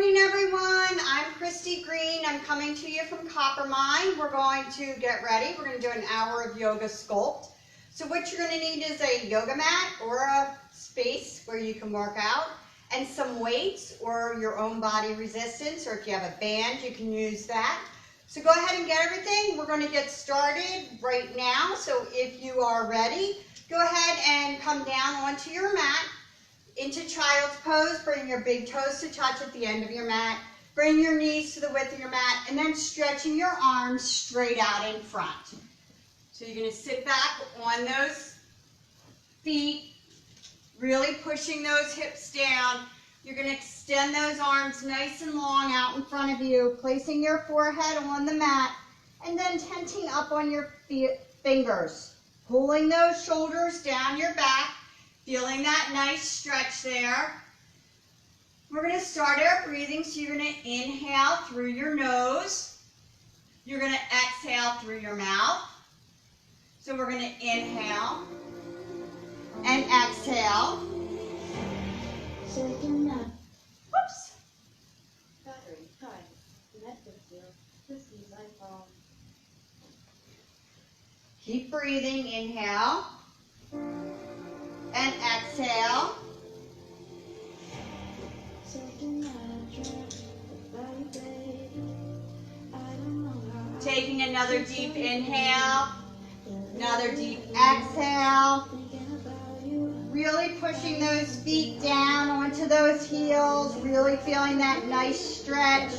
morning, everyone. I'm Kristie Green. I'm coming to you from Coppermine. We're going to get ready. We're going to do an hour of yoga sculpt. So what you're going to need is a yoga mat or a space where you can work out, and some weights or your own body resistance, or if you have a band, you can use that. So go ahead and get everything. We're going to get started right now. So if you are ready, go ahead and come down onto your mat into child's pose. Bring your big toes to touch at the end of your mat. Bring your knees to the width of your mat, and then stretching your arms straight out in front. So you're going to sit back on those feet, really pushing those hips down. You're going to extend those arms nice and long out in front of you, placing your forehead on the mat, and then tenting up on your fingers, pulling those shoulders down your back, feeling that nice stretch there. We're going to start our breathing, so you're going to inhale through your nose. You're going to exhale through your mouth. So we're going to inhale and exhale. Whoops. Keep breathing. Inhale and exhale. Taking another deep inhale, another deep exhale. Really pushing those feet down onto those heels, really feeling that nice stretch.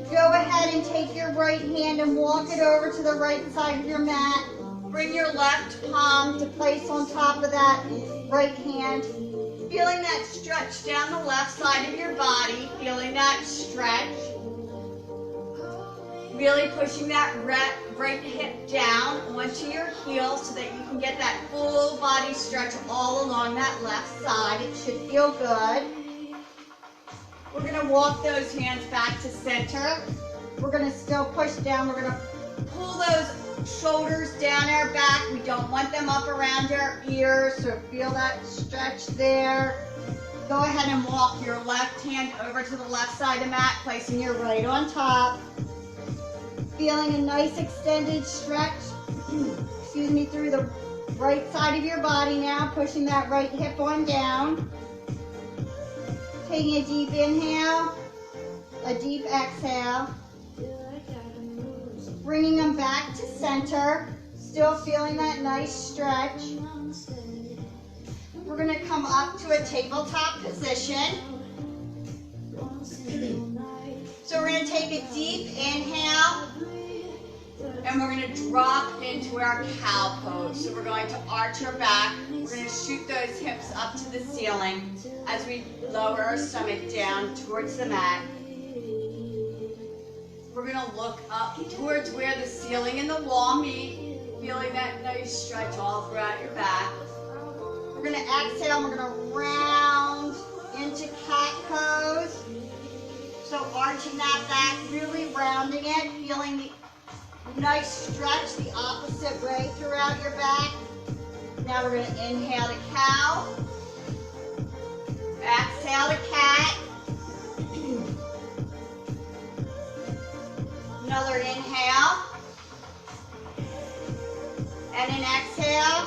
Go ahead and take your right hand and walk it over to the right side of your mat. Bring your left palm to place on top of that right hand. Feeling that stretch down the left side of your body, feeling that stretch. Really pushing that right hip down onto your heel so that you can get that full body stretch all along that left side. It should feel good. We're going to walk those hands back to center. We're going to still push down. We're going to pull those shoulders down our back. We don't want them up around our ears, so feel that stretch there. Go ahead and walk your left hand over to the left side of the mat, placing your right on top. Feeling a nice extended stretch, excuse me, through the right side of your body now, pushing that right hip on down. Taking a deep inhale, a deep exhale. Bringing them back to center, still feeling that nice stretch. We're going to come up to a tabletop position. So we're going to take a deep inhale, and we're going to drop into our cow pose. So we're going to arch our back. We're going to shoot those hips up to the ceiling as we lower our stomach down towards the mat. We're going to look up towards where the ceiling and the wall meet, feeling that nice stretch all throughout your back. We're going to exhale, and we're going to round into cat pose. So arching that back, really rounding it, feeling the nice stretch the opposite way throughout your back. Now we're going to inhale to cow, exhale to cat. Another inhale, and an exhale.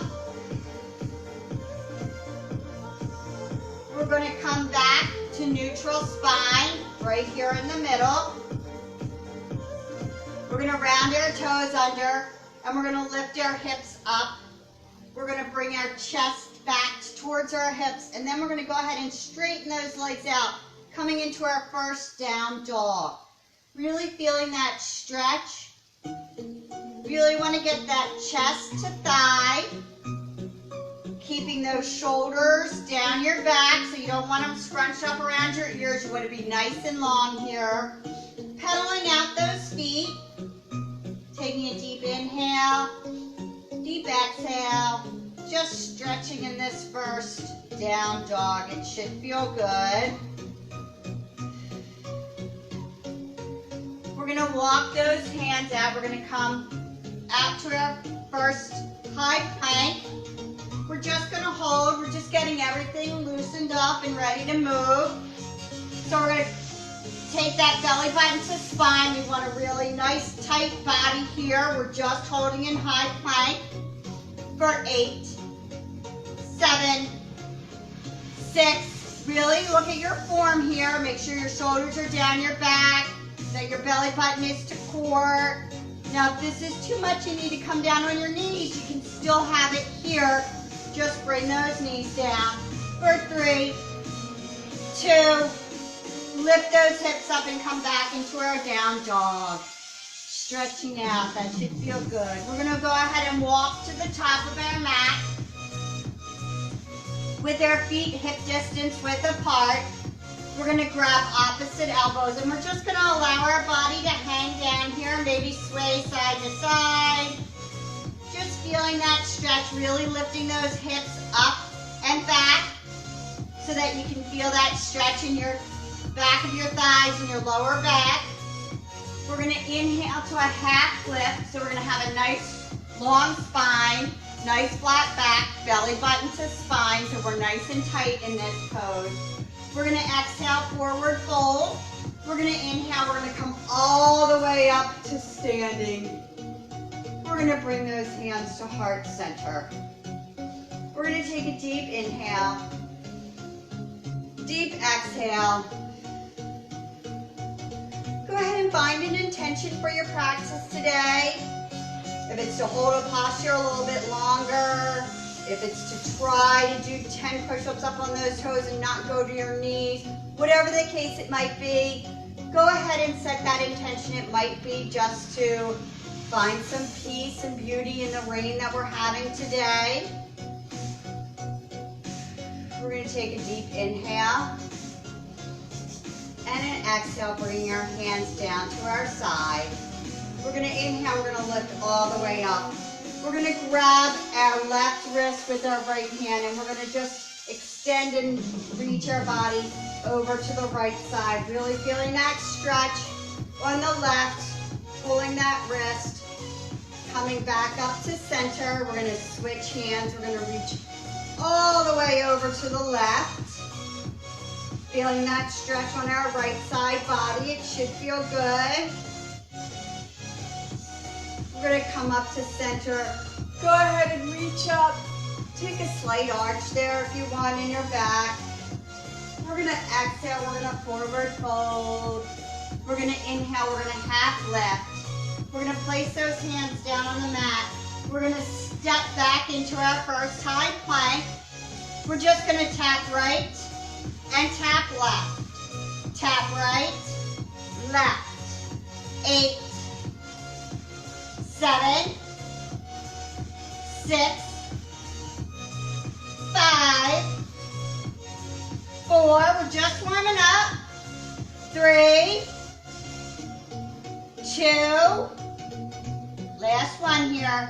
We're going to come back to neutral spine, right here in the middle. We're going to round our toes under, and we're going to lift our hips up. We're going to bring our chest back towards our hips, and then we're going to go ahead and straighten those legs out, coming into our first down dog. Really feeling that stretch. Really want to get that chest to thigh. Keeping those shoulders down your back, so you don't want them scrunched up around your ears. You want to be nice and long here. Pedaling out those feet. Taking a deep inhale, deep exhale. Just stretching in this first down dog. It should feel good. We're going to walk those hands out. We're going to come out to our first high plank. We're just going to hold. We're just getting everything loosened up and ready to move. So we're going to take that belly button to spine. We want a really nice tight body here. We're just holding in high plank for 8, 7, 6. Really look at your form here. Make sure your shoulders are down your back, that your belly button is to core. Now if this is too much, you need to come down on your knees. You can still have it here. Just bring those knees down for 3, 2, lift those hips up and come back into our down dog. Stretching out, that should feel good. We're gonna go ahead and walk to the top of our mat with our feet hip distance width apart. We're gonna grab opposite elbows and we're just gonna allow our body to hang down here, maybe sway side to side. Just feeling that stretch, really lifting those hips up and back so that you can feel that stretch in your back of your thighs and your lower back. We're gonna inhale to a half lift, so we're gonna have a nice long spine, nice flat back, belly button to spine, so we're nice and tight in this pose. We're gonna exhale, forward fold. We're gonna inhale, we're gonna come all the way up to standing. We're gonna bring those hands to heart center. We're gonna take a deep inhale, deep exhale. Go ahead and find an intention for your practice today. If it's to hold a posture a little bit longer, if it's to try to do 10 push-ups up on those toes and not go to your knees, whatever the case it might be, go ahead and set that intention. It might be just to find some peace and beauty in the rain that we're having today. We're going to take a deep inhale and an exhale, bringing our hands down to our side. We're going to inhale, we're going to lift all the way up. We're going to grab our left wrist with our right hand and we're going to just extend and reach our body over to the right side. Really feeling that stretch on the left, pulling that wrist, coming back up to center. We're going to switch hands. We're going to reach all the way over to the left. Feeling that stretch on our right side body. It should feel good. We're going to come up to center. Go ahead and reach up. Take a slight arch there if you want in your back. We're going to exhale. We're going to forward fold. We're going to inhale. We're going to half lift. We're going to place those hands down on the mat. We're going to step back into our first high plank. We're just going to tap right and tap left. Tap right, left. 8, 7, 6, 5, 4, we're just warming up. 3, 2, last one here.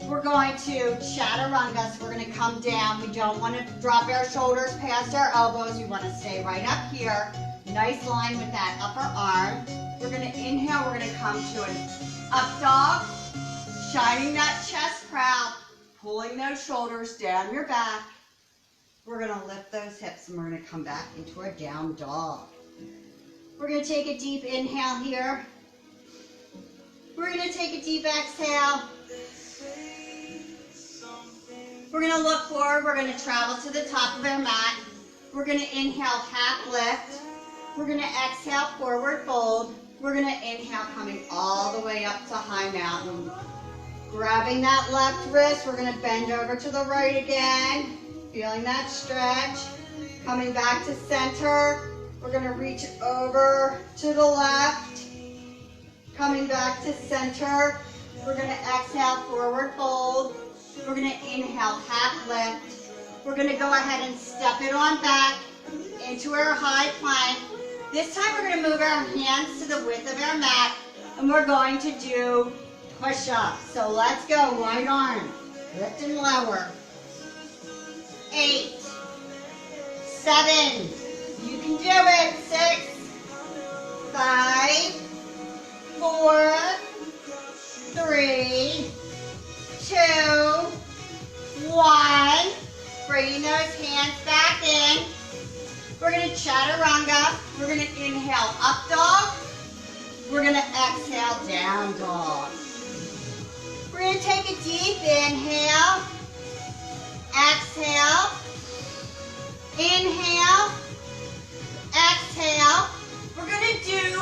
We're going to chaturanga, so we're going to come down. We don't want to drop our shoulders past our elbows. We want to stay right up here. Nice line with that upper arm. We're going to inhale, we're going to come to an up dog, shining that chest proud, pulling those shoulders down your back. We're going to lift those hips and we're going to come back into a down dog. We're going to take a deep inhale here. We're going to take a deep exhale. We're going to look forward. We're going to travel to the top of our mat. We're going to inhale, half lift. We're going to exhale, forward fold. We're going to inhale, coming all the way up to high mountain. Grabbing that left wrist, we're going to bend over to the right again. Feeling that stretch. Coming back to center. We're going to reach over to the left. Coming back to center. We're going to exhale, forward fold. We're going to inhale, half lift. We're going to go ahead and step it on back into our high plank. This time we're going to move our hands to the width of our mat and we're going to do push-ups. So let's go, right arm, lift and lower. 8, 7, you can do it. 6, 5, 4, 3, 2, 1. Bringing those hands back in. exhale, down dog. We're going to take a deep inhale, exhale, inhale, exhale. We're going to do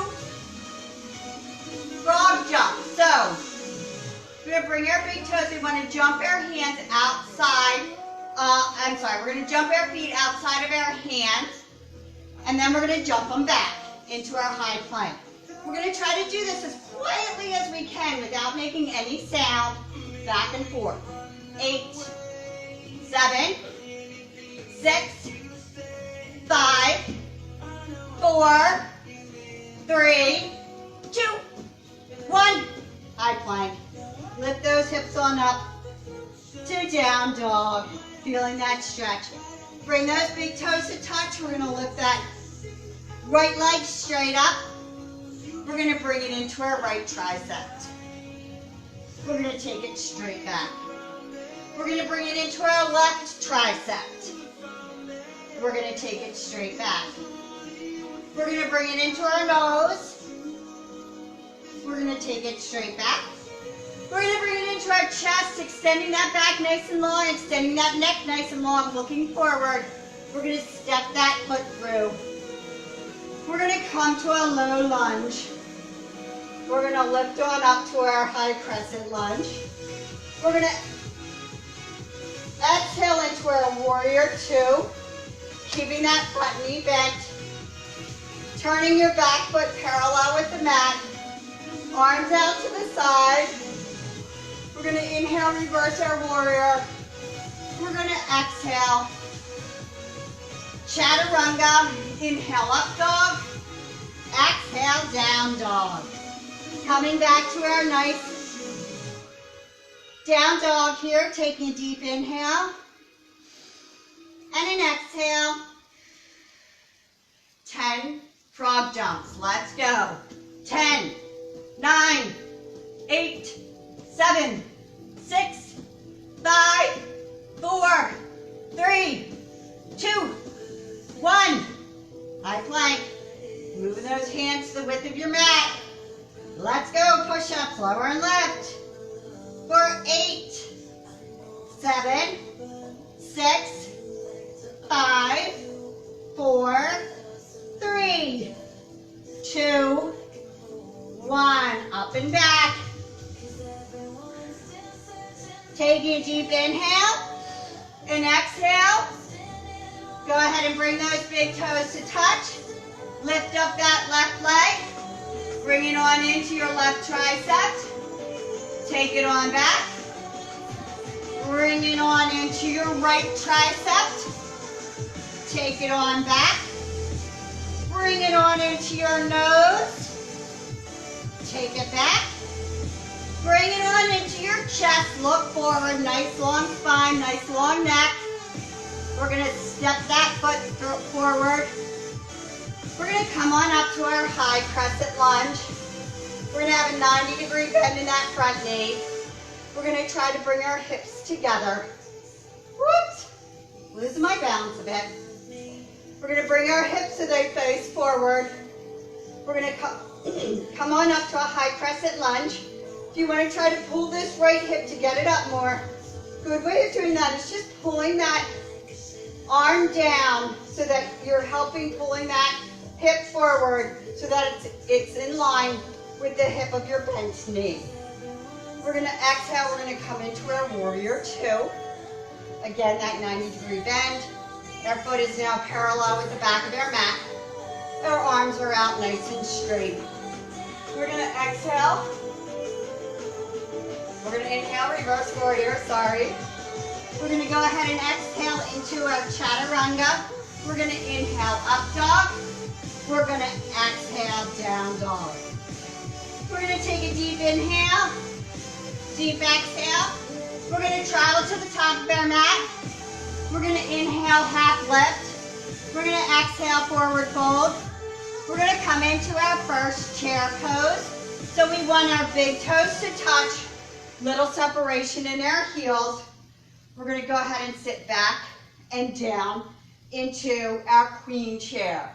frog jump. So, we're going to bring our big toes. We want to jump our hands outside. We're going to jump our feet outside of our hands. And then we're going to jump them back into our high plank. We're going to try to do this as quietly as we can without making any sound. Back and forth. 8, 7, 6, 5, 4, 3, 2, 1. High plank. Lift those hips on up to down dog. Feeling that stretch. Bring those big toes to touch. We're going to lift that right leg straight up. We're going to bring it into our right tricep. We're going to take it straight back. We're going to bring it into our left tricep. We're going to take it straight back. We're going to bring it into our nose. We're going to take it straight back. We're going to bring it into our chest, extending that back nice and long, extending that neck nice and long, looking forward. We're going to step that foot through. We're going to come to a low lunge. We're going to lift on up to our high crescent lunge. We're going to exhale into our warrior 2, keeping that front knee bent. Turning your back foot parallel with the mat. Arms out to the side. We're going to inhale, reverse our warrior. We're going to exhale. Chaturanga. Inhale, up dog. Exhale, down dog. Coming back to our nice down dog here. Taking a deep inhale. And an exhale. 10 frog jumps. Let's go. 10, 9, 8, 7, 6, 5, 4, 3, 2, 1. High plank. Move those hands to the width of your mat. Let's go. Push-ups, lower and lift. For 8, 7, 6, 5, 4, 3, 2, 1. Up and back. Taking a deep inhale and exhale. Go ahead and bring those big toes to touch. Lift up that left leg. Bring it on into your left tricep. Take it on back. Bring it on into your right tricep. Take it on back. Bring it on into your nose. Take it back. Bring it on into your chest. Look forward. Nice long spine, nice long neck. We're going to step that foot forward. We're going to come on up to our high crescent lunge. We're going to have a 90-degree bend in that front knee. We're going to try to bring our hips together. Whoops. Losing my balance a bit. We're going to bring our hips so they face forward. We're going to come on up to a high crescent lunge. If you want to try to pull this right hip to get it up more, good way of doing that is just pulling that arm down so that you're helping pulling that hip forward so that it's in line with the hip of your bent knee. We're going to exhale. We're going to come into our warrior 2. Again, that 90-degree bend. Our foot is now parallel with the back of our mat. Our arms are out nice and straight. We're going to exhale. We're going to inhale, reverse warrior, sorry. We're going to go ahead and exhale into our chaturanga. We're going to inhale, up dog. We're going to exhale, down dog. We're going to take a deep inhale, deep exhale. We're going to travel to the top of our mat. We're going to inhale, half lift. We're going to exhale, forward fold. We're going to come into our first chair pose. So we want our big toes to touch, little separation in our heels. We're going to go ahead and sit back and down into our queen chair.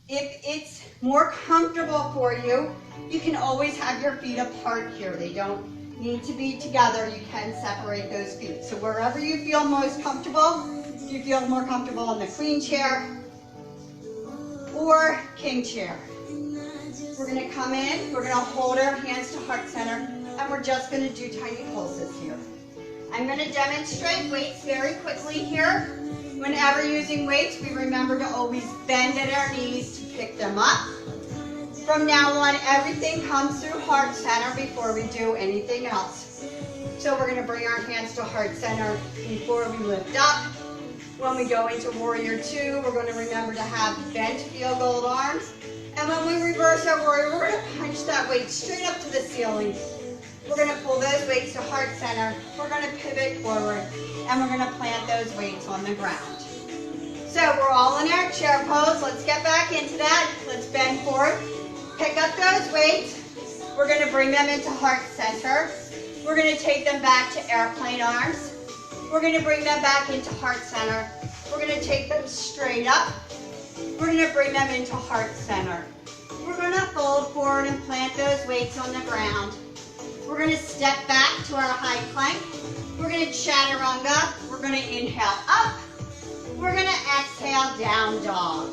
If it's more comfortable for you, you can always have your feet apart here. They don't need to be together. You can separate those feet. So wherever you feel most comfortable, if you feel more comfortable in the queen chair or king chair. We're gonna come in, we're gonna hold our hands to heart center, and we're just gonna do tiny pulses here. I'm gonna demonstrate weights very quickly here. Whenever using weights, we remember to always bend at our knees to pick them up. From now on, everything comes through heart center before we do anything else. So we're gonna bring our hands to heart center before we lift up. When we go into warrior two, we're gonna remember to have bent field goal arms. And when we reverse our warrior, we're gonna punch that weight straight up to the ceiling. We're gonna pull those weights to heart center. We're gonna pivot forward, and we're gonna plant those weights on the ground. So we're all in our chair pose. Let's get back into that. Let's bend forward. Pick up those weights. We're gonna bring them into heart center. We're gonna take them back to airplane arms. We're gonna bring them back into heart center. We're gonna take them straight up. We're gonna bring them into heart center. We're gonna fold forward and plant those weights on the ground. We're gonna step back to our high plank. We're gonna chaturanga. We're gonna inhale up. We're gonna exhale, down dog.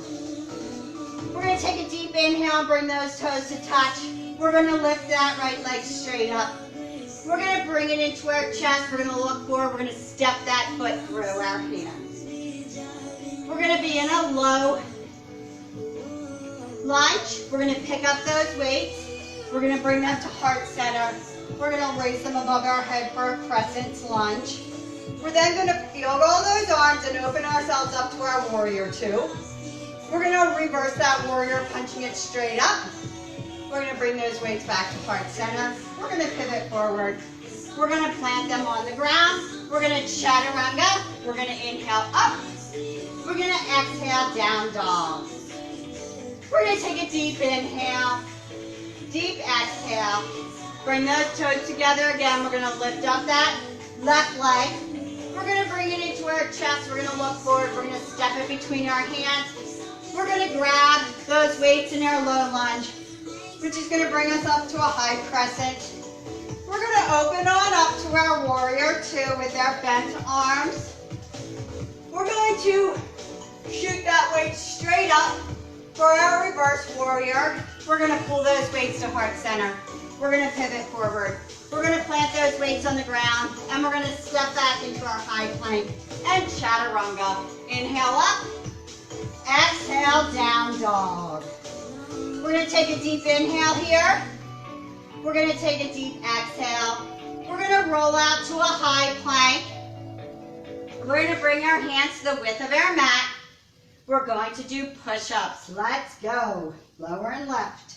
We're gonna take a deep inhale and bring those toes to touch. We're gonna lift that right leg straight up. We're gonna bring it into our chest. We're gonna look forward. We're gonna step that foot through our hands. We're gonna be in a low lunge. We're gonna pick up those weights. We're gonna bring them to heart center. We're gonna raise them above our head for a crescent lunge. We're then gonna field all those arms and open ourselves up to our warrior two. We're gonna reverse that warrior, punching it straight up. We're gonna bring those weights back to heart center. We're gonna pivot forward. We're gonna plant them on the ground. We're gonna chaturanga. We're gonna inhale up. We're gonna exhale, down dog. We're gonna take a deep inhale, deep exhale. Bring those toes together again. We're gonna lift up that left leg. We're gonna bring it into our chest. We're gonna look forward. We're gonna step it between our hands. We're gonna grab those weights in our low lunge, which is gonna bring us up to a high crescent. We're gonna open on up to our warrior two with our bent arms. We're going to shoot that weight straight up for our reverse warrior. We're gonna pull those weights to heart center. We're gonna pivot forward. We're gonna plant those weights on the ground, and we're gonna step back into our high plank and chaturanga. Inhale up, exhale, down dog. We're gonna take a deep inhale here. We're gonna take a deep exhale. We're gonna roll out to a high plank. We're gonna bring our hands to the width of our mat. We're going to do push-ups. Let's go. Lower and left.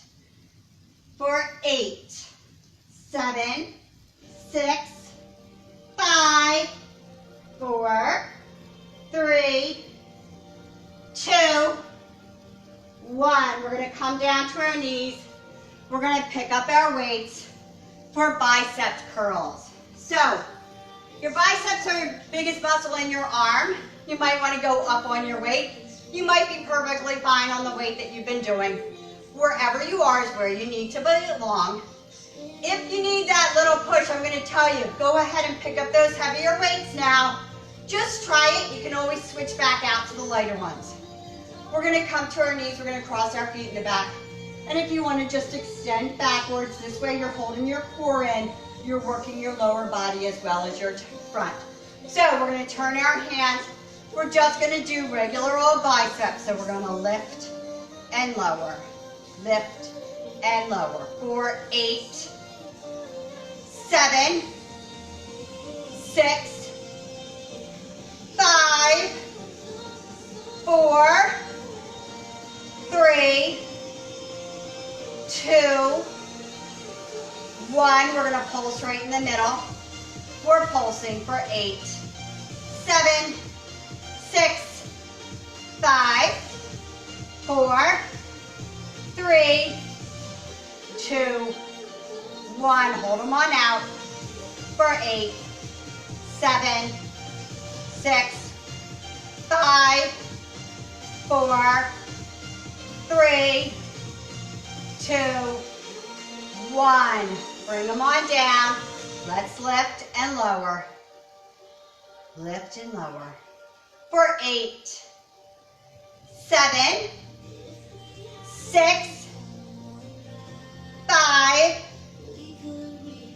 For 8, 7, 6, 5, 4, 3, 2, 1. We're going to come down to our knees. We're going to pick up our weights for bicep curls. So, your biceps are your biggest muscle in your arm. You might want to go up on your weight. You might be perfectly fine on the weight that you've been doing. Wherever you are is where you need to belong. If you need that little push, I'm going to tell you, go ahead and pick up those heavier weights now. Just try it. You can always switch back out to the lighter ones. We're going to come to our knees. We're going to cross our feet in the back. And if you want to just extend backwards, this way you're holding your core in. You're working your lower body as well as your front. So we're going to turn our hands. We're just going to do regular old biceps. So we're going to lift and lower. Lift and lower. For 8, 7, 6, 5, 4, 3, 2, 1. We're going to pulse right in the middle. We're pulsing for 8, 7, 6, 5, 4, 3, 2, 1. Hold them on out for 8, 7, 6, 5, 4, 3, 2, 1. Bring them on down. Let's lift and lower. Lift and lower. For 8, 7, 6, 5,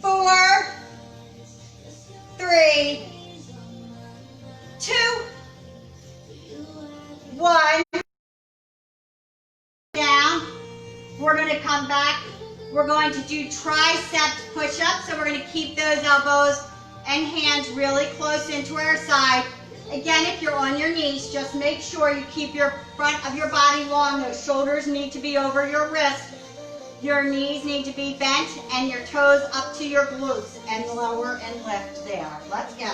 4, 3, 2, 1. Down. We're going to come back. We're going to do tricep push-ups. So we're going to keep those elbows and hands really close into our side. Again, if you're on your knees, just make sure you keep your front of your body long. Those shoulders need to be over your wrist. Your knees need to be bent and your toes up to your glutes, and lower and lift there. Let's go.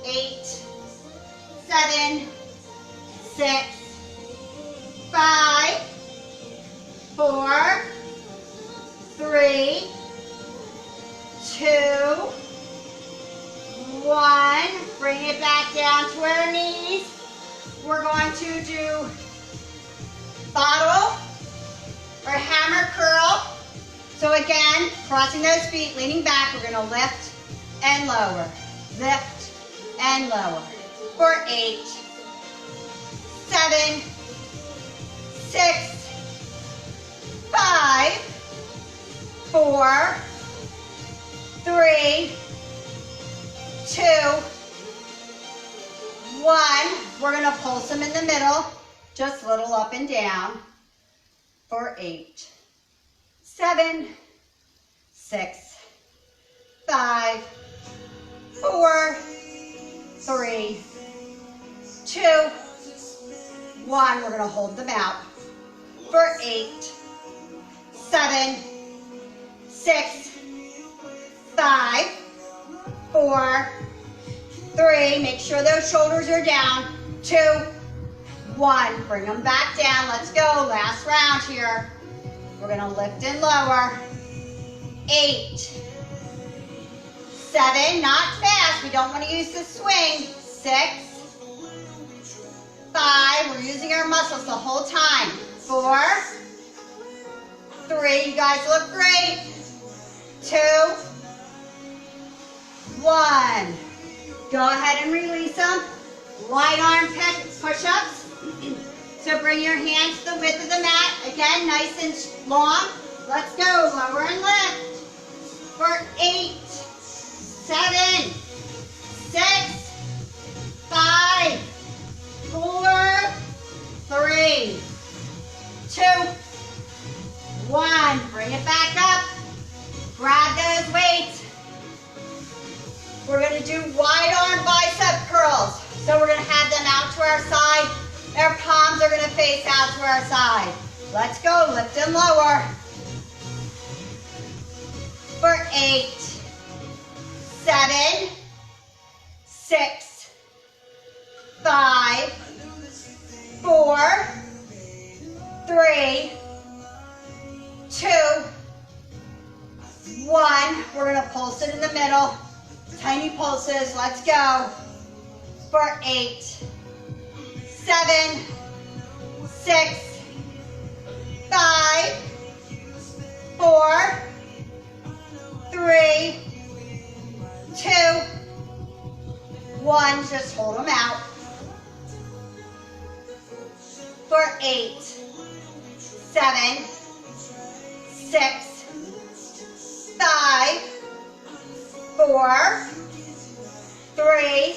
8, 7, 6, 5, 4, 3, 2, 1. Bring it back down to our knees. We're going to do bottle or hammer curl. So again, crossing those feet, leaning back, we're going to lift and lower. Lift and lower. For 8, 7, 6, 5, 4, 3, 2, 1. We're going to pulse them in the middle, just little up and down. For 8, 7, 6, 5, 4, 3, 2, 1. We're going to hold them out. For 8, 7, 6, 5, 4, 3. Make sure those shoulders are down. 2, 1. Bring them back down. Let's go. Last round here. We're going to lift and lower. 8, 7. Not fast. We don't want to use the swing. 6, 5. We're using our muscles the whole time. 4, 3. You guys look great. 2, 1. Go ahead and release them. Wide arm push-ups. So bring your hands to the width of the mat. Again, nice and long. Let's go. Lower and lift. For 8, 7, 6, 5, 4, 3, 2, 1. Bring it back up. Grab those weights. We're going to do wide arm bicep curls. So we're going to have them out to our side. Our palms are going to face out to our side. Let's go. Lift and lower. For 8, 7, 6, 5, 4, 3, 2, 1. We're going to pulse it in the middle. Tiny pulses. Let's go. For 8, 7, 6, 5, 4, 3, 2, 1. Just hold them out. For 8, 7, 6, 5, 4, 3,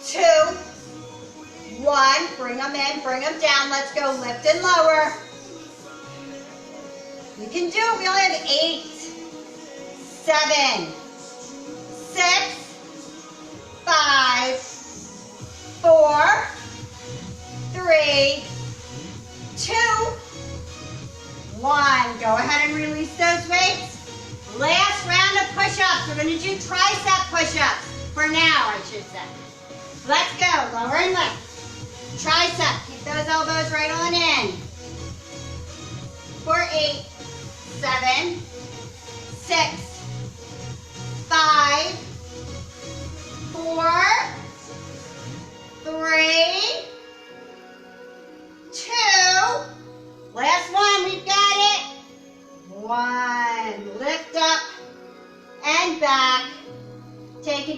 2, 1. Bring them in, bring them down. Let's go. Lift and lower. You can do it. We only have 8, 7, 6, 5, 4, 3, 2, 1. Go ahead and release those weights. Last round of push-ups. We're going to do tricep push-ups. For now, I should say. Let's go. Lower and lift. Tricep. Keep those elbows right on in. For 8, 7, 6, 5, 4, 3,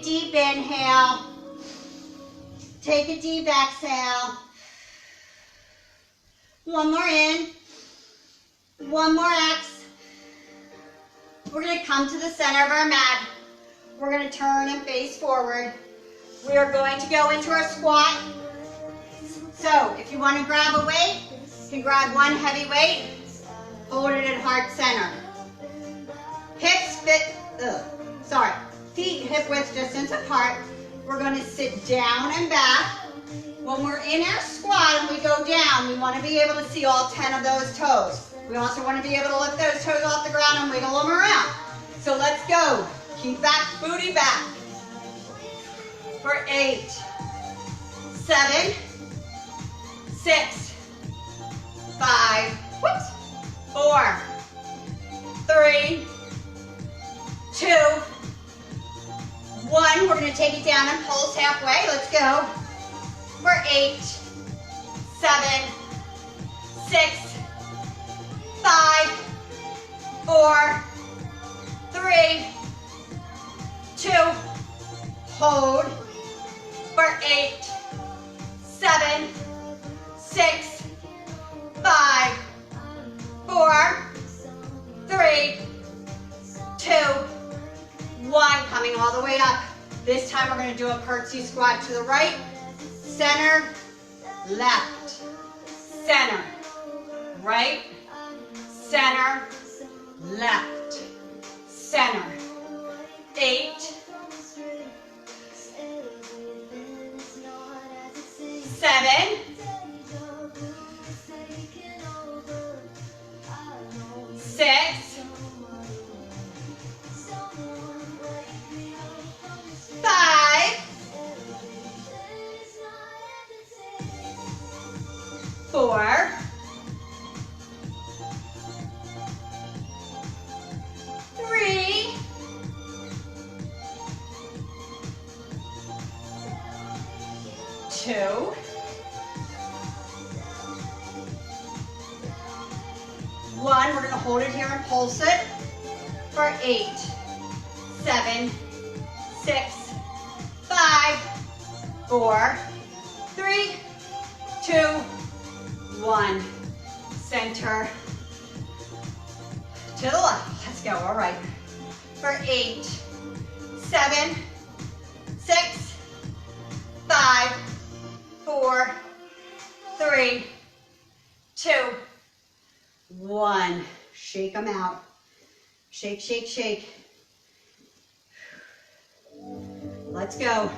deep inhale. Take a deep exhale. One more in. One more X. We're going to come to the center of our mat. We're going to turn and face forward. We are going to go into our squat. So if you want to grab a weight, you can grab one heavy weight. Hold it at heart center. Hips feet hip width distance apart. We're going to sit down and back. When we're in our squat and we go down, we want to be able to see all 10 of those toes. We also want to be able to lift those toes off the ground and wiggle them around. So let's go. Keep that booty back. For 8, 7, 6, 5, 4, 3, 2, 1. We're going to take it down and pulse halfway. Let's go. For 8, 7, 6, 5, 4, 3, 2, hold. For 8, 7, 6, 5, 4, 3, 2, 1. Coming all the way up. This time we're going to do a curtsy squat to the right, center, left, center, right, center, left, center. 8, 7, 6, 5, 4, 3, 2, 1. We're going to hold it here and pulse it. For 8, 7, 6, 5, 4, 3, 2, 1. Center to the left. Let's go. All right. For 8, 7, 6, 5, 4, 3, 2, 1. Shake them out. Shake, shake, shake. Let's go.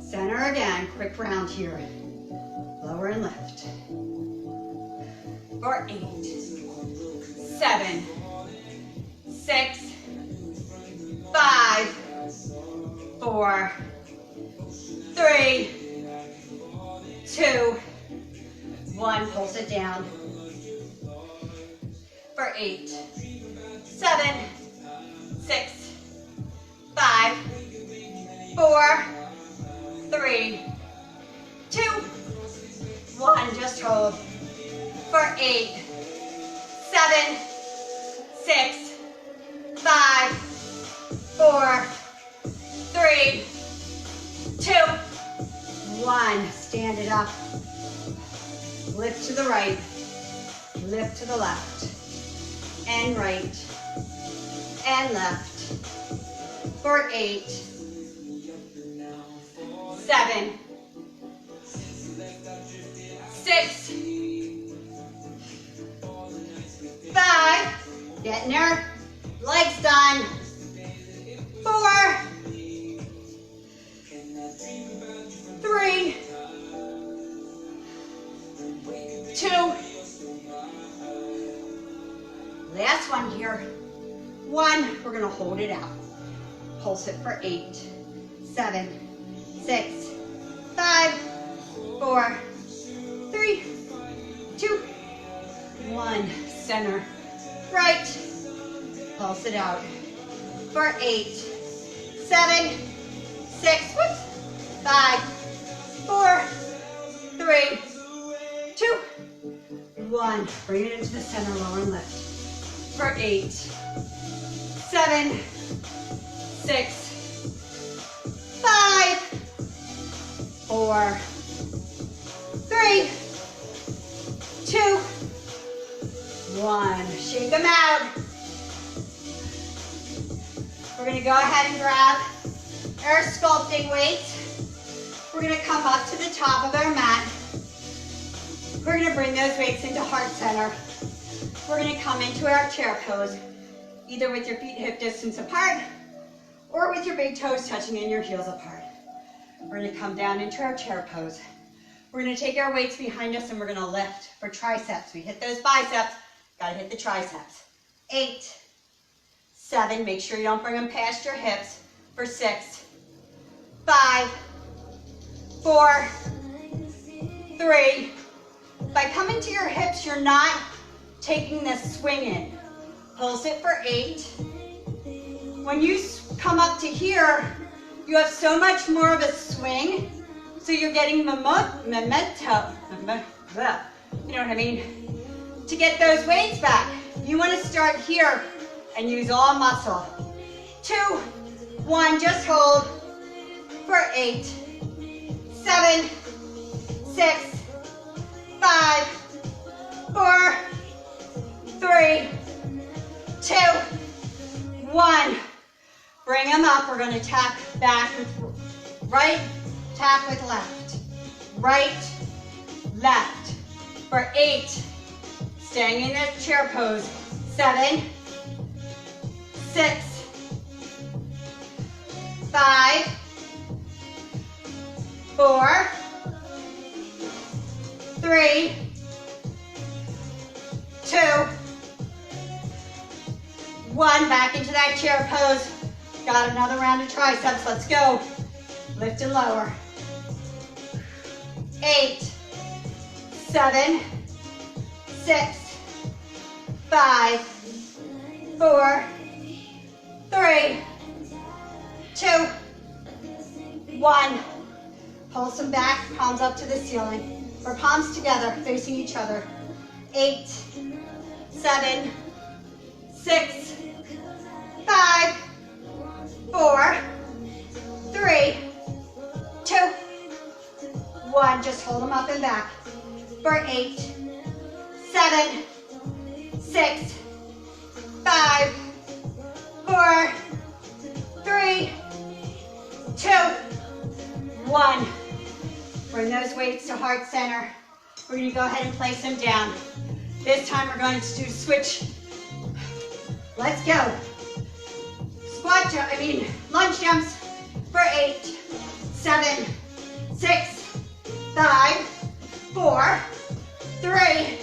Center again. Quick round here. Lower and lift. For 8, 7, 6, 5, 4, 3, 2, 1. Pulse it down. For 8, 7, 6, 5, 4, 3, 2, 1. Just hold. For 8, 7, 6, 5, 4, 3, 2, 1. Stand it up. Lift to the right. Lift to the left. And right. And left. For 8, 7, 6, 5, getting there, legs done, 4, 3, 2, last one here, 1, we're going to hold it out, pulse it for 8, 7, 6, 5, 4, 3, 2, 1, center, right, pulse it out, for 8, 7, 6, 5, 4, 3, 2, 1, bring it into the center, lower and lift, for 8, 7, 6, 4, 3, 2, 1. Shake them out. We're going to go ahead and grab our sculpting weights. We're going to come up to the top of our mat. We're going to bring those weights into heart center. We're going to come into our chair pose, either with your feet hip distance apart or with your big toes touching and your heels apart. We're going to come down into our chair pose. We're going to take our weights behind us and we're going to lift for triceps. We hit those biceps, got to hit the triceps. 8, 7, make sure you don't bring them past your hips. For 6, 5, 4, 3. By coming to your hips, you're not taking this swing in. Pulse it for 8. When you come up to here, you have so much more of a swing, so you're getting the momentum, you know what I mean? To get those weights back, you want to start here and use all muscle. 2, 1, just hold for 8, 7, 6, 5, 4, 3, 2, 1. Bring them up. We're going to tap back with right, tap with left. Right, left. For 8, staying in the chair pose. 7, 6, 5, 4, 3, 2, 1. Back into that chair pose. Got another round of triceps. Let's go. Lift and lower. 8, 7, 6, 5, 4, 3, 2, 1. Pulse them back, palms up to the ceiling. Or palms together, facing each other. 8, 7, 6, 5, 4, 3, 2, 1. Just hold them up and back. For 8, 7, 6, 5, 4, 3, 2, 1. Bring those weights to heart center. We're going to go ahead and place them down. This time we're going to do switch. Let's go. Lunge jumps for 8, 7, 6, 5, 4, 3,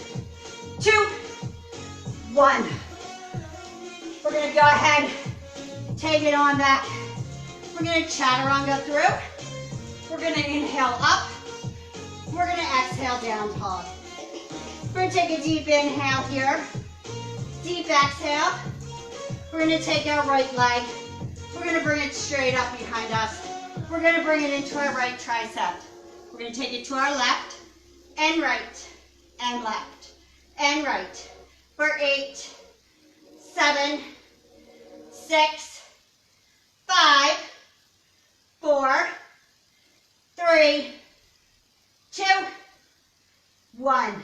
2, 1. We're going to go ahead, take it on back. We're going to chaturanga through. We're going to inhale up. We're going to exhale down tall. We're going to take a deep inhale here. Deep exhale. We're going to take our right leg. We're going to bring it straight up behind us. We're going to bring it into our right tricep. We're going to take it to our left and right and left and right. For 8, 7, 6, 5, 4, 3, 2, 1.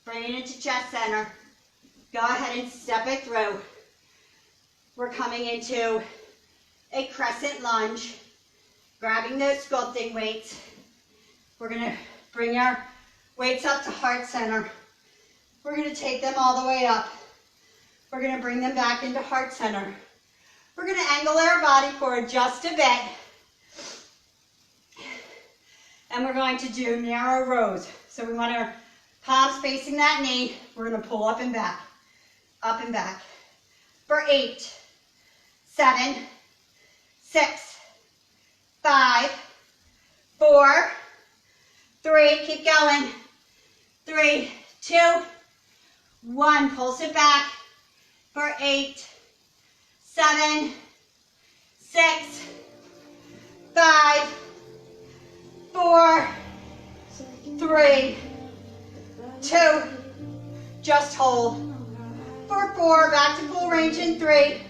Bring it into chest center. Go ahead and step it through. We're coming into a crescent lunge, grabbing those sculpting weights. We're going to bring our weights up to heart center. We're going to take them all the way up. We're going to bring them back into heart center. We're going to angle our body forward just a bit. And we're going to do narrow rows. So we want our palms facing that knee. We're going to pull up and back. Up and back. For 8, 7, 6, 5, 4, 3, keep going. 3, 2, 1. Pulse it back. For 8, 7, 6, 5, 4, 3, 2, just hold. For 4, back to full range in 3,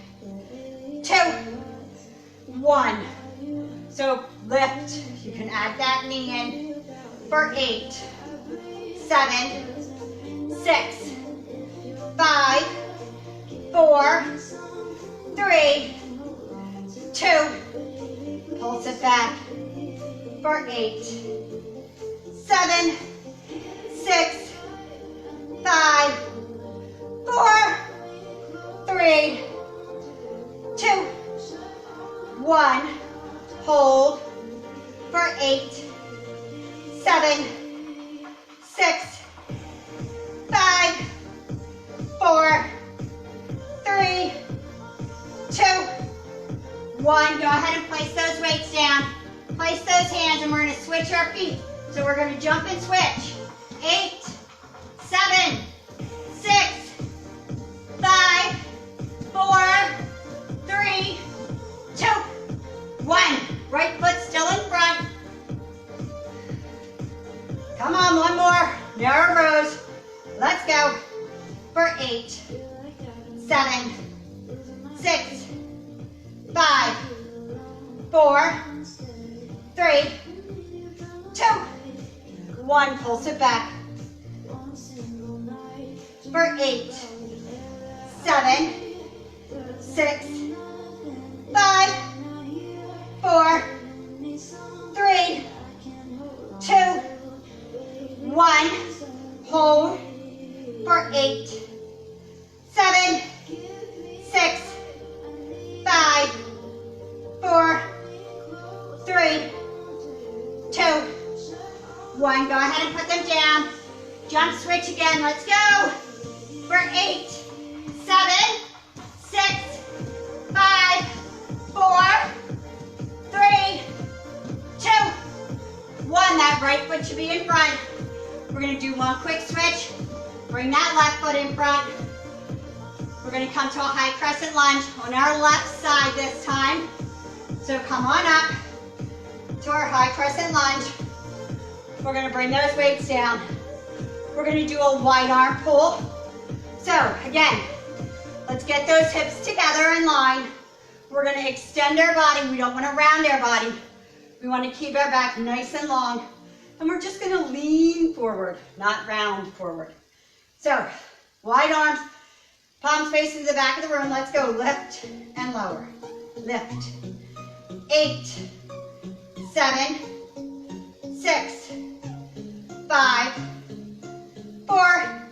2, 1. So lift. You can add that knee in for 8, 7, 6, 5, 4, 3, 2, pulse it back for 8, 7, 6, 5, 4, 3, 2, 1. Hold for 8, 7, 6, 5, 4, 3, 2, 1. Go ahead and place those weights down. Place those hands and we're going to switch our feet. So we're going to jump and switch. 8, 7, 6, 5, 4, 3, 2, 1. Right foot still in front. Come on, one more. Narrow rows. Let's go. For 8, 7, 6, 5, 4, 3, 2, 1. Pulse it back. For 8, 7, 6, 5, 4, 3, 2, 1. Hold for 8, 7, 6, 5, 4, 3, 2, 1. Go ahead and put them down. Jump switch again. Let's go. For 8, 7, 6, 5, 4, 3, 2, 1. That right foot should be in front. We're going to do one quick switch. Bring that left foot in front. We're going to come to a high crescent lunge on our left side this time. So come on up to our high crescent lunge. We're going to bring those weights down. We're going to do a wide arm pull. So again, let's get those hips together in line. We're going to extend our body. We don't want to round our body. We want to keep our back nice and long. And we're just going to lean forward, not round forward. So wide arms, palms facing the back of the room. Let's go. Lift and lower. Lift. 8, 7, 6, 5, 4,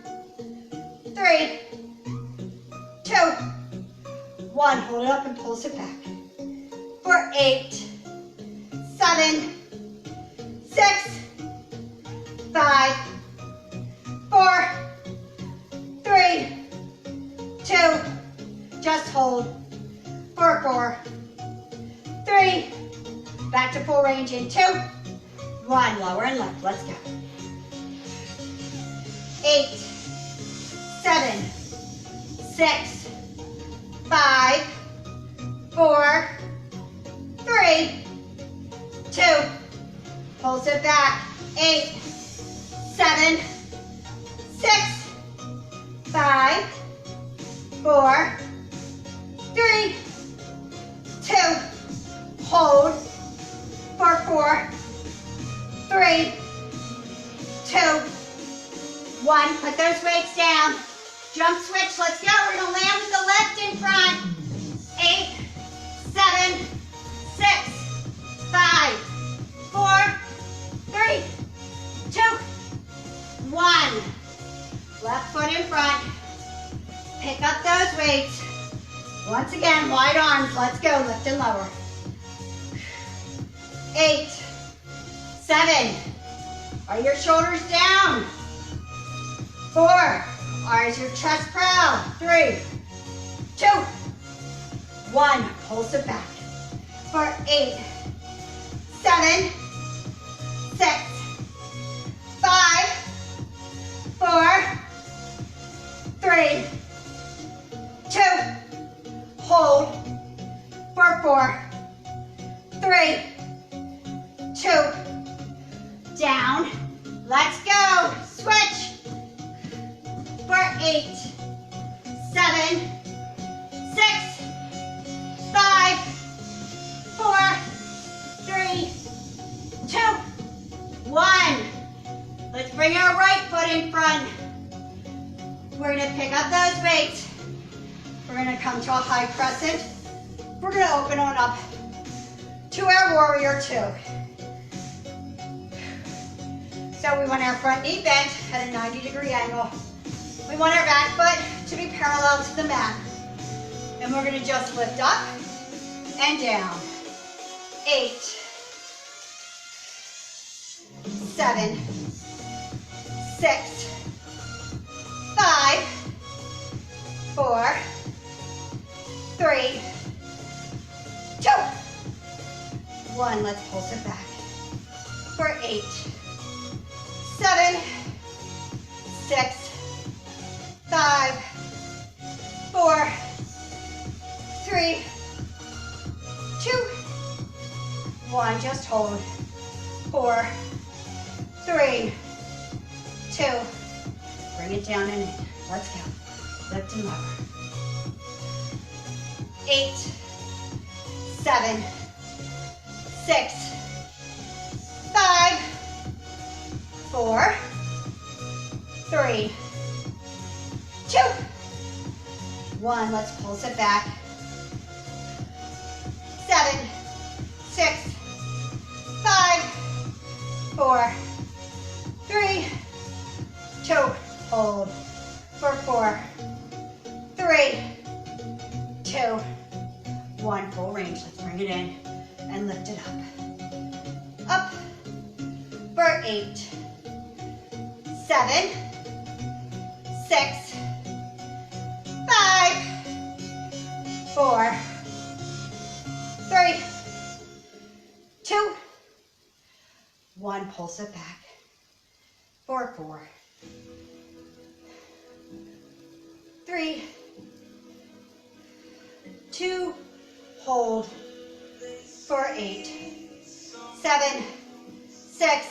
3, 2, 1. Hold it up and pulse it back. For 8, 7, 6, 5, 4, 3, 2, just hold. For 4, 3, back to full range in 2, 1. Lower and lift. Let's go. 8, 7, 6, 5, 4, 3, 2, pulse it back. 8, 7, 6, 5, 4, 3, 2, hold. For 4, 3, 2, 1. Put those weights down. Jump switch. Let's go. We're going to land with the left in front. 8, 7, 6, 5, 4, 3, 2, 1. Left foot in front. Pick up those weights. Once again, wide arms. Let's go. Lift and lower. 8, 7. Are your shoulders down? 4. Is your chest proud? 3, 2, 1. Pulse it back. For 8, 7, 6, 5, 4, 3, 2, hold. For 4, 3, 2, down. Let's go. Switch. For 8, 7, 6, 5, 4, 3, We're gonna pick up those weights. We're gonna come to a high crescent. We're gonna open on up to our warrior two. So we want our front knee bent at a 90-degree angle. We want our back foot to be parallel to the mat. And we're gonna just lift up and down. 8, 7, 6, 5, 4, 3, 2, 1. Let's pulse it back. For 8, 7, 6, 5, 4, 3, 2, 1. Just hold. 4, 3, 2. Bring it down and in. Let's go. Lift and lower. 8, 7, 6, 5, 4, 3, 2, 1. Let's pulse it back. 7, 6, 5, 4, 3, 2. Hold. For 4, 3, 2, 1. Full range. Let's bring it in and lift it up. Up. For 8, 7, 6, 5, 4, 3, 2, 1. Pulse it back. For 4, 3, 2, hold. For 8, 7, 6,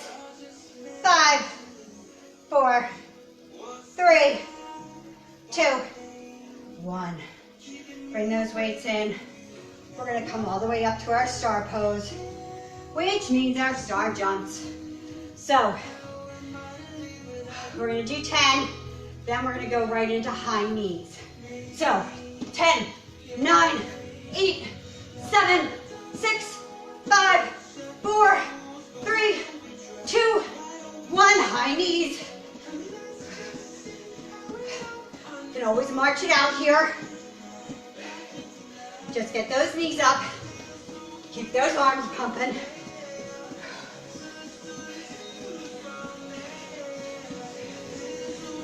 5, 4, 3, 2, 1. Bring those weights in. We're going to come all the way up to our star pose, which means our star jumps. So we're going to do 10, then we're going to go right into high knees. So 10, 9, 8, 7, 6, 5, 4, 3, 2, 1. High knees. You can always march it out here. Just get those knees up. Keep those arms pumping.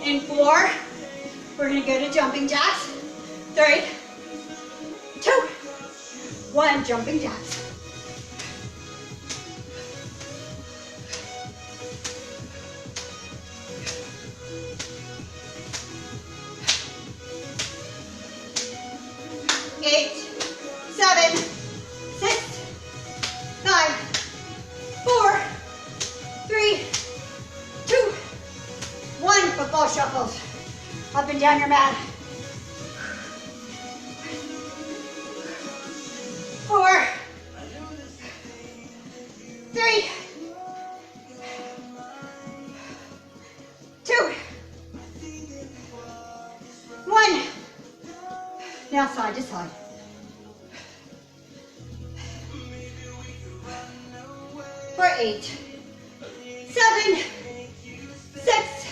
In 4, we're going to go to jumping jacks. 3, 2, 1. Jumping jacks. Eight, 7, 6, 5, 4, 3, 2, 1. Football shuffles. Up and down your mat. 4, 3, 2, 1. Now side to side. For 8, 7, 6,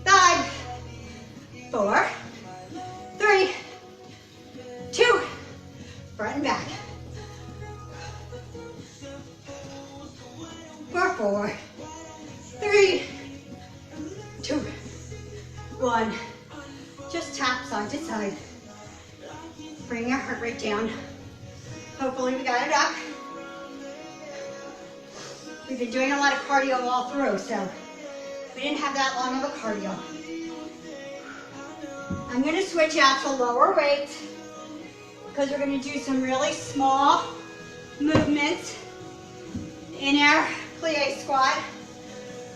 5, 4, 3, 2, front and back. For 4, 3, 2, 1. Just tap side to side. Bring your heart rate down. Hopefully we got it up. We've been doing a lot of cardio all through, so we didn't have that long of a cardio. I'm going to switch out to lower weights because we're going to do some really small movements in our plie squat.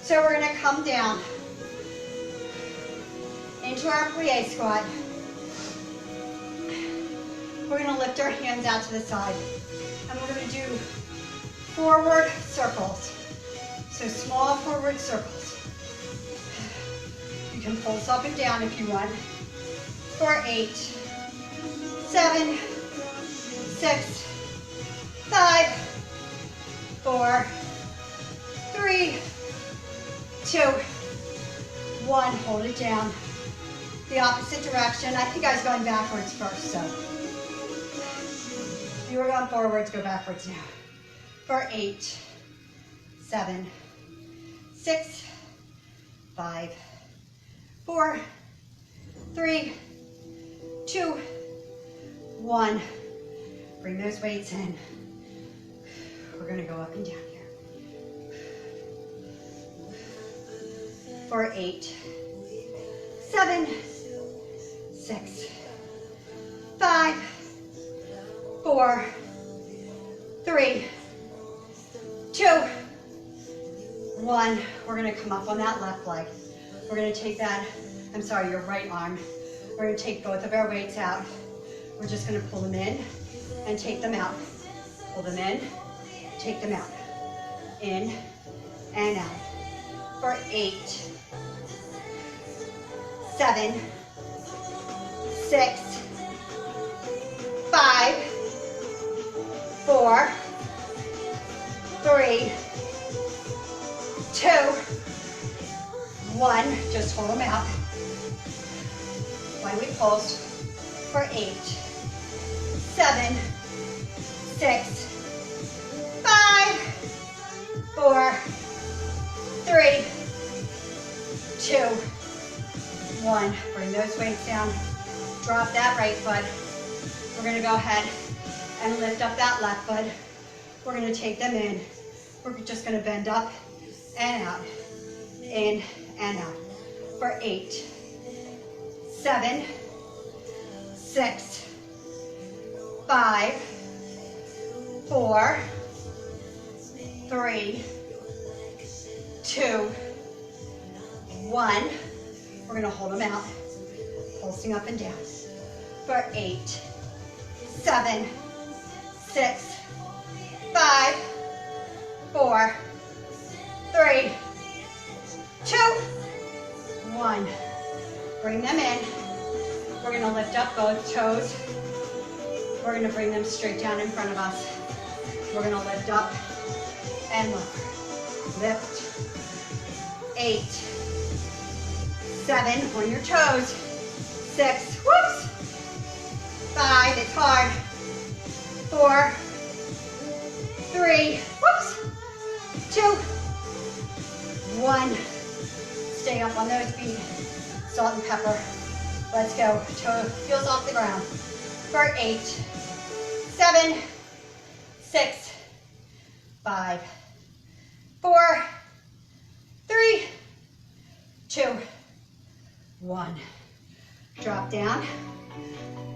So we're going to come down into our plie squat. We're going to lift our hands out to the side, and we're going to do forward circles. So small forward circles. You can pulse up and down if you want. For 8, 7, 6, 5, 4, 3, 2, 1. Hold it down. The opposite direction. I think I was going backwards first, so. If you were going forwards, go backwards now. For 8, 7, 6, 5, 4, 3, 2, 1. Bring those weights in. We're going to go up and down here. For 8, 7, 6, 5, 4, 3, 2, 1. We're going to come up on that left leg. We're going to take that, your right arm. We're going to take both of our weights out. We're just going to pull them in and take them out. Pull them in, take them out. In and out. For 8, 7, 6, 5, 4, 3, 2, 1. Just hold them out. When we pulse. For 8, 7, 6, 5, 4, 3, 2, 1. Bring those weights down. Drop that right foot. We're going to go ahead and lift up that left foot. We're going to take them in. We're just going to bend up and out. In and out. For 8, 7, 6, 5, 4, 3, 2, 1. We're going to hold them out, pulsing up and down. For 8, 7, 6, 5, 4, 3, 2, 1. Bring them in. We're going to lift up both toes. We're going to bring them straight down in front of us. We're going to lift up and lower. Lift. 8, 7, on your toes. 6, whoops. 5, it's hard. 4, 3, whoops. 2, 1. Stay up on those feet. Salt and pepper. Let's go. Toe, heels off the ground. For 8, 7, 6, 5, 4, 3, 2, 1. Drop down.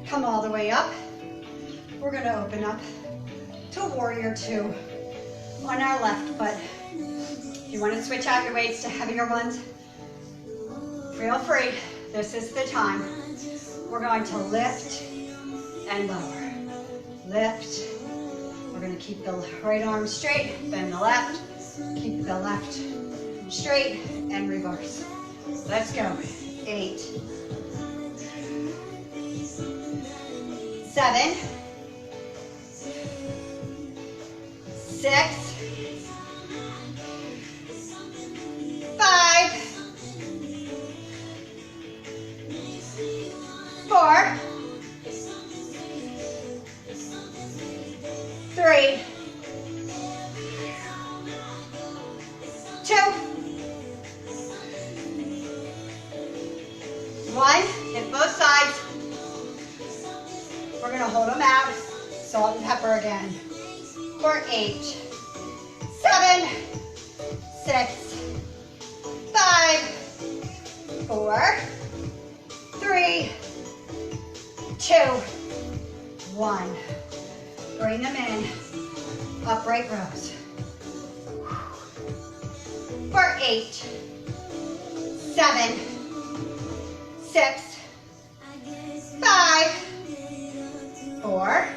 Come all the way up. We're going to open up to Warrior 2 on our left foot. If you want to switch out your weights to heavier ones, feel free. This is the time. We're going to lift and lower. Lift. We're going to keep the right arm straight, bend the left, keep the left straight, and reverse. Let's go. 8, 7, 6, 5, 4, 3, 2, 1. Hit both sides. We're going to hold them out. Salt and pepper again. For 8, 7, 6, 5, 4, 3, 2, 1. Bring them in. Upright rows. For 8, 7, 6, 5, 4,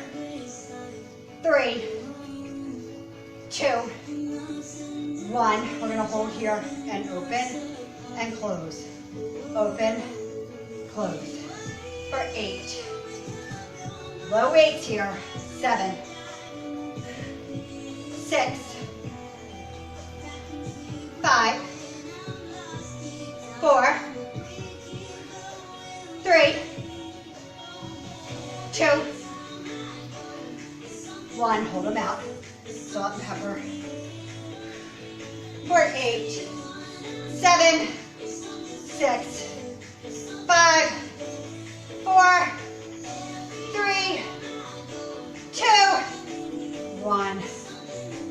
3, 2, 1. We're going to hold here and open and close. open, close. For 8. Low weights here. 7, 6, 5, 4, 3, 2, 1. Hold them out. Salt and pepper. For 8, 7, 6, 5, 4, 3, 2, 1.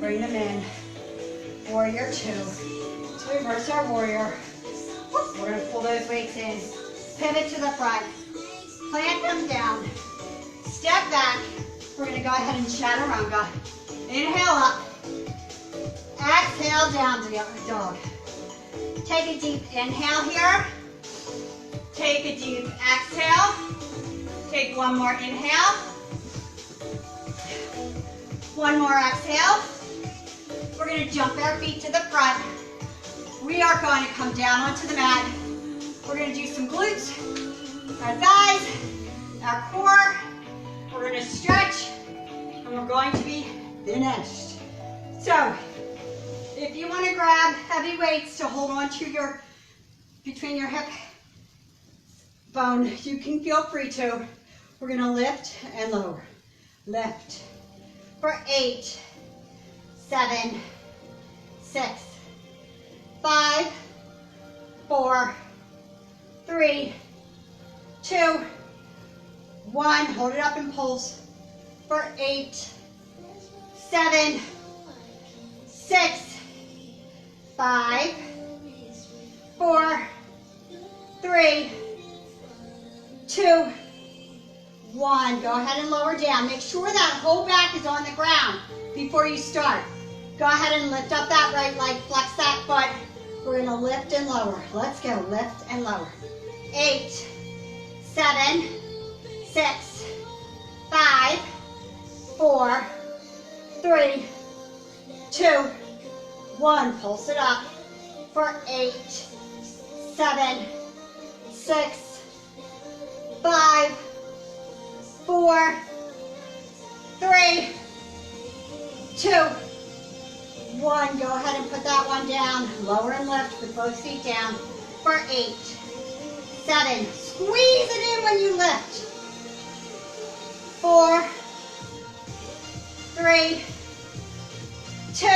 Bring them in. Warrior 2. Let's reverse our warrior. We're going to pull those weights in. Pivot to the front. Plant them down. Step back. We're going to go ahead and chaturanga. Inhale up. Exhale down to the dog. Take a deep inhale here. Take a deep exhale. Take one more inhale. One more exhale. We're going to jump our feet to the front. We are going to come down onto the mat. We're going to do some glutes, our thighs, our core. We're going to stretch, and we're going to be finished. So, if you want to grab heavy weights to hold on to your, between your hip bone, you can feel free to. We're going to lift and lower. Lift. For 8, 7, 6, 5, 4, 3, 2, 1. Hold it up and pulse. For 8, 7, 6, 5, 4, 3, 2, 1. Go ahead and lower down. Make sure that whole back is on the ground before you start. Go ahead and lift up that right leg. Flex that foot. We're going to lift and lower. Let's go. Lift and lower. 8, 7, 6, 5, 4, 3, 2, 1. Pulse it up. For 8, 7, 6, 5, 4, 3, 2, 1. Go ahead and put that one down. Lower and lift with both feet down. For 8, 7. Squeeze it in when you lift. 4, 3, 2,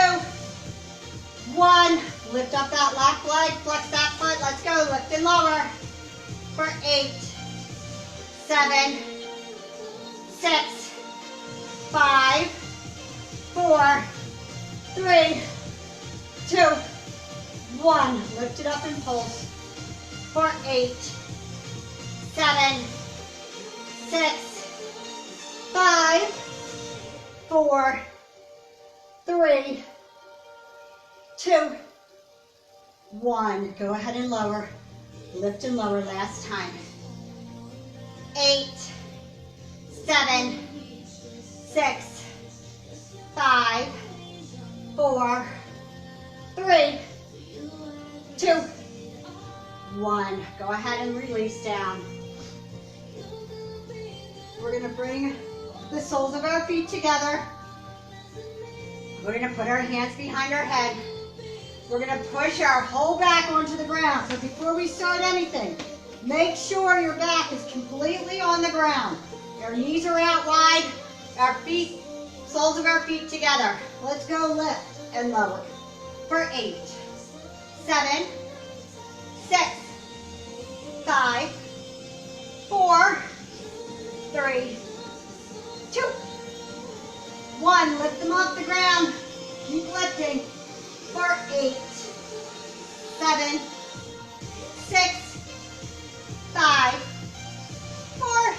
1. Lift up that left leg. Flex that foot. Let's go. Lift and lower. For 8, 7, 6, 5, 4, 3, 2, 1. Lift it up and pulse. For 8, 7, 6, 5, 4, 3, 2, 1. Go ahead and lower. Lift and lower last time. 8, 7, 6, 5, 4, 3, 2, 1. Go ahead and release down. We're going to bring the soles of our feet together. We're going to put our hands behind our head. We're going to push our whole back onto the ground. So before we start anything, make sure your back is completely on the ground. Our knees are out wide, our feet, soles of our feet together. Let's go lift and lower. For 8, 7, 6, 5, 4, 3, 2, 1. Lift them off the ground. Keep lifting. For 8, 7, 6, 5, 4,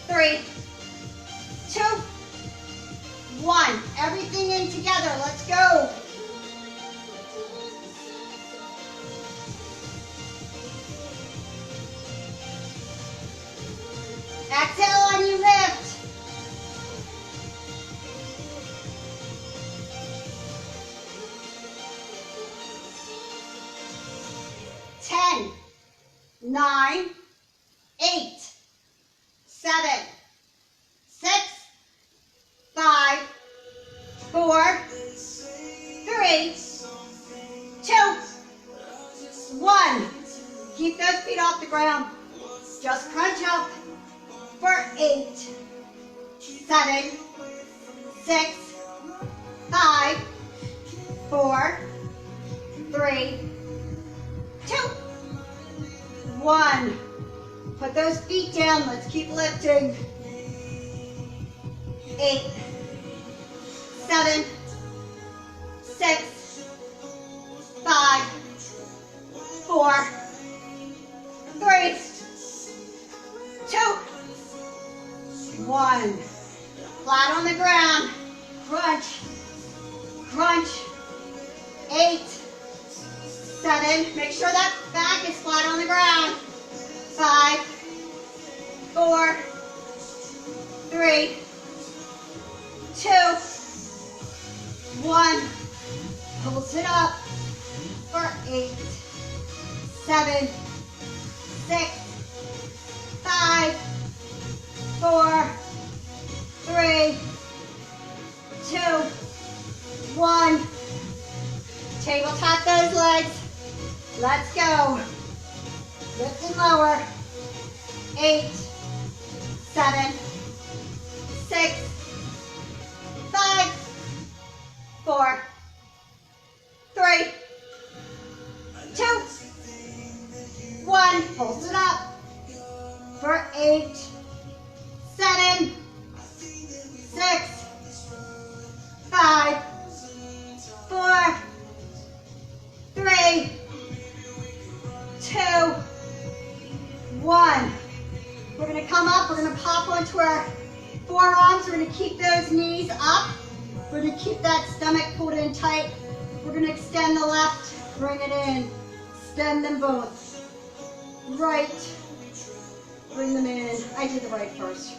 3, 2, 1. Everything in together. Let's go. Exhale on you, lift. 9, 8, 7, 6, 5, 4, 3, 2, 1. Keep those feet off the ground. Just crunch up for 8, 7, 6, 5, 4, 3, 2, 1. Put those feet down. Let's keep lifting. 8, 7, 6, 5, 4, 3, 2, 1. Flat on the ground. Crunch. Crunch. 8, 7. Make sure that back is flat on the ground. 5, 4, 3, 2, 1. Pulse it up for 8, 7, 6, 5, 4, 3, 2, 1. Table tap those legs. Let's go. Lift and lower. 8, 7, 6, 5, 4, 3, 2, 1. Pulse it up for 8, 7, 6, 5, 4, 3, 2, 1. We're going to come up. We're going to pop onto our forearms. We're going to keep those knees up. We're going to keep that stomach pulled in tight. We're going to extend the left, bring it in. Extend them both. Right, bring them in. I did the right first.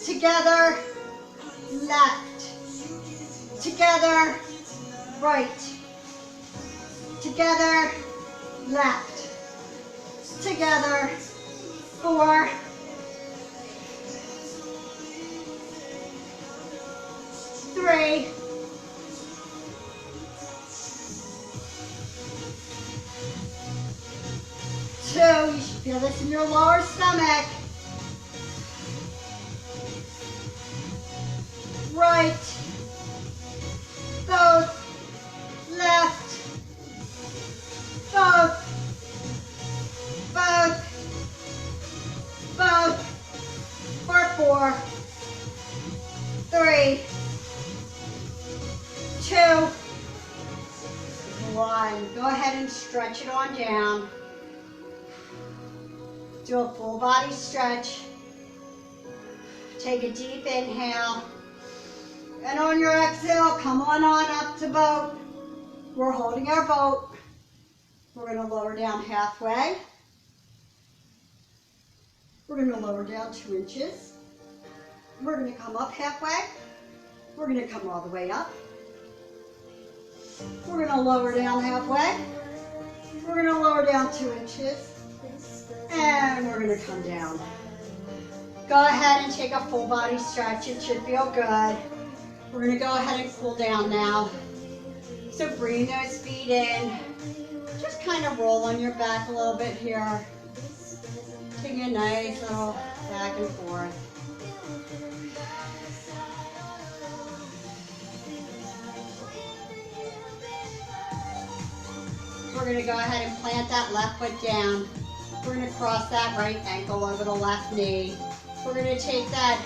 Together, left. Together, right. Together, left. Together, 4, 3, 2. You should feel this in your lower stomach. Right, both, left, both, for 4, 3, 2, 1. Go ahead and stretch it on down. Do a full body stretch. Take a deep inhale. And on your exhale, come on up to boat. We're holding our boat. We're going to lower down halfway. We're going to lower down 2 inches. We're going to come up halfway. We're going to come all the way up. We're going to lower down halfway. We're going to lower down 2 inches. And we're going to come down. Go ahead and take a full body stretch. It should feel good. We're going to go ahead and cool down now. So bring those feet in. Just kind of roll on your back a little bit here. Take a nice little back and forth. We're going to go ahead and plant that left foot down. We're going to cross that right ankle over the left knee. We're going to take that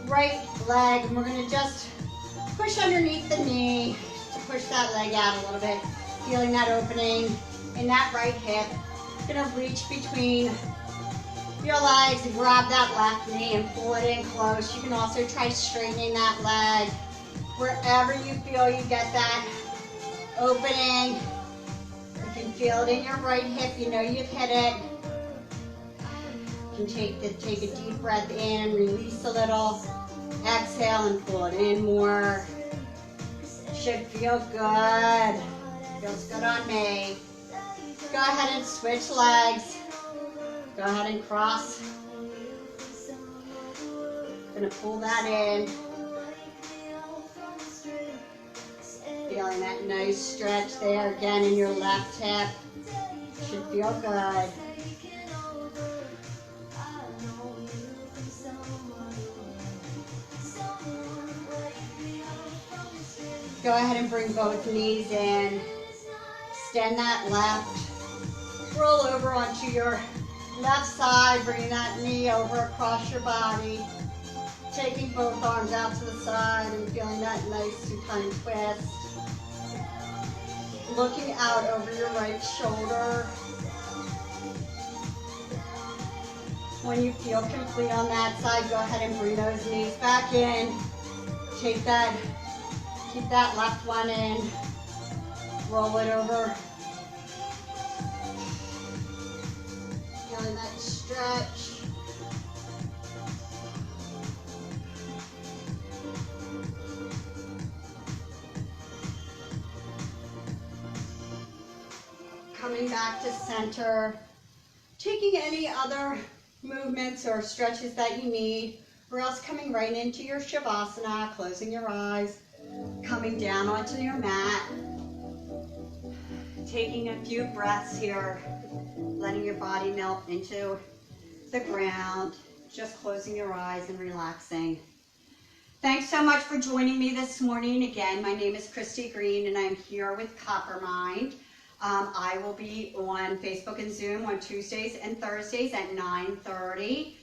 right leg and we're going to just push underneath the knee to push that leg out a little bit. Feeling that opening in that right hip. Going to reach between your legs and grab that left knee and pull it in close. You can also try straightening that leg. Wherever you feel you get that opening, you can feel it in your right hip. You know you've hit it. You can take a deep breath in, release a little. Exhale and pull it in more. Should feel good. Feels good on me. Go ahead and switch legs. Go ahead and cross. Gonna pull that in. Feeling that nice stretch there again in your left hip. Should feel good. Go ahead and bring both knees in. Extend that left. Roll over onto your left side, bringing that knee over across your body. Taking both arms out to the side and feeling that nice supine twist. Looking out over your right shoulder. When you feel complete on that side, go ahead and bring those knees back in. Keep that left one in. Roll it over. Feeling that stretch. Coming back to center. Taking any other movements or stretches that you need, or else coming right into your Shavasana, closing your eyes, coming down onto your mat, taking a few breaths here, letting your body melt into the ground, just closing your eyes and relaxing. Thanks so much for joining me this morning. Again, my name is Kristie Green and I'm here with Coppermine. I will be on Facebook and Zoom on Tuesdays and Thursdays at 9:30.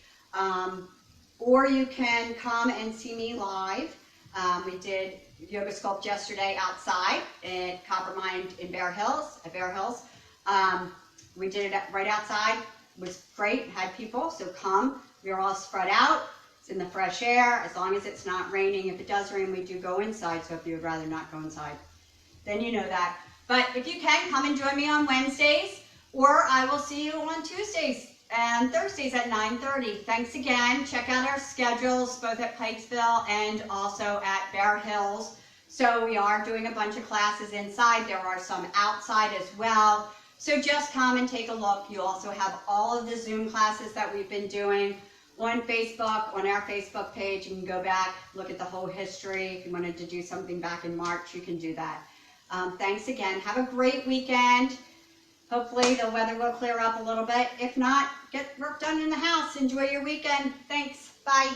Or you can come and see me live. We did Yoga Sculpt yesterday outside at Coppermine in Bear Hills. We did it right outside. It was great, had people, so come. We're all spread out. It's in the fresh air, as long as it's not raining. If it does rain, we do go inside, so if you would rather not go inside, then you know that. But if you can, come and join me on Wednesdays, or I will see you on Tuesdays and Thursdays at 9:30. Thanks again. Check out our schedules, both at Pikesville and also at Bear Hills. So we are doing a bunch of classes inside. There are some outside as well. So just come and take a look. You also have all of the Zoom classes that we've been doing on Facebook, on our Facebook page. You can go back, look at the whole history. If you wanted to do something back in March, you can do that. Thanks again. Have a great weekend. Hopefully the weather will clear up a little bit. If not, get work done in the house. Enjoy your weekend. Thanks. Bye.